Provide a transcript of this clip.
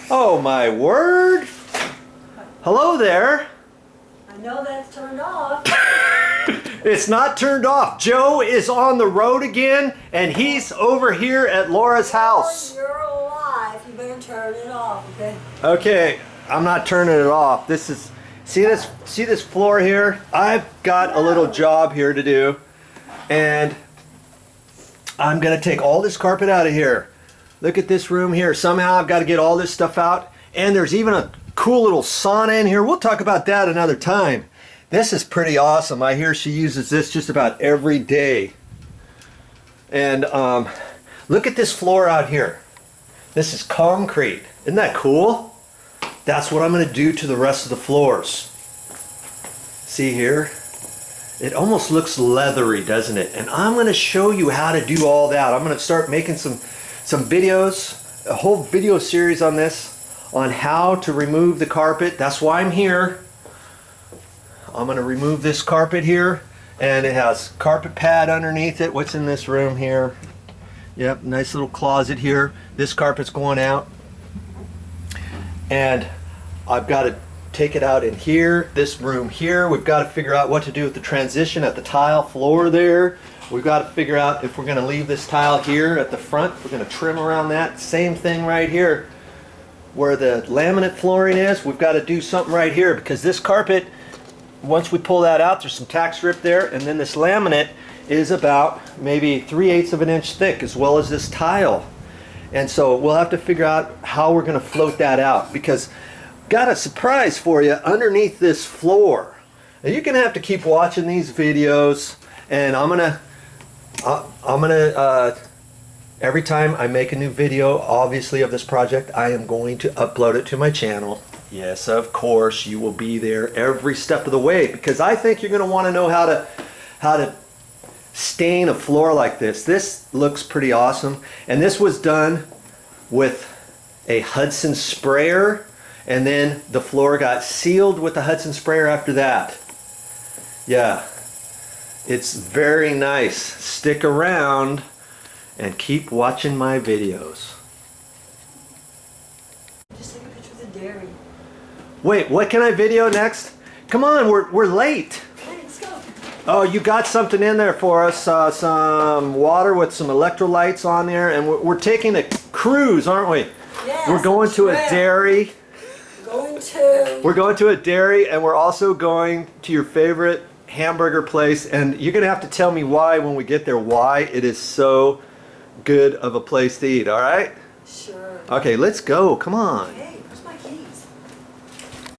Oh my word! Hello there. I know that's turned off. It's not turned off. Joe is on the road again, and he's over here at Laura's house. You're alive. You better turn it off, okay? Okay, I'm not turning it off. This is, see this floor here? I've got a little job here to do, and I'm gonna take all this carpet out of here. Look at this room here. Somehow I've got to get all this stuff out, and there's even a cool little sauna in here. We'll talk about that another time. This is pretty awesome. I hear she uses this just about every day. And look at this floor out here. This is concrete. Isn't that cool? That's what I'm going to do to the rest of the floors. See here? It almost looks leathery, doesn't it? And I'm going to show you how to do all that. I'm going to start making some videos, a whole video series on this, on how to remove the carpet. That's why I'm here. I'm going to remove this carpet here, and it has carpet pad underneath it. What's in this room here? Yep, nice little closet here. This carpet's going out, and I've got to take it out in here, this room here. We've got to figure out what to do with the transition at the tile floor there. We've got to figure out if we're going to leave this tile here at the front. We're going to trim around that. Same thing right here where the laminate flooring is. We've got to do something right here, because this carpet, once we pull that out, there's some tack strip there, and then this laminate is about maybe 3/8 of an inch thick, as well as this tile. And so we'll have to figure out how we're going to float that out, because got a surprise for you underneath this floor. Now you're going to have to keep watching these videos, and I'm gonna every time I make a new video, obviously, of this project, I am going to upload it to my channel. Yes, of course, you will be there every step of the way, because I think you're going to want to know how to stain a floor like this. This looks pretty awesome, and this was done with a Hudson sprayer, and then the floor got sealed with the Hudson sprayer after that. Yeah, it's very nice. Stick around and keep watching my videos. Just take a picture of the dairy. Wait, what can I video next? Come on, we're late. Hey, let's go. Oh, you got something in there for us, some water with some electrolytes on there, and we're taking a cruise, aren't we? Yes, we're going to a dairy. We're going to a dairy, and we're also going to your favorite hamburger place, and you're gonna have to tell me why when we get there, why it is so good of a place to eat, all right? Sure. Okay, let's go, come on.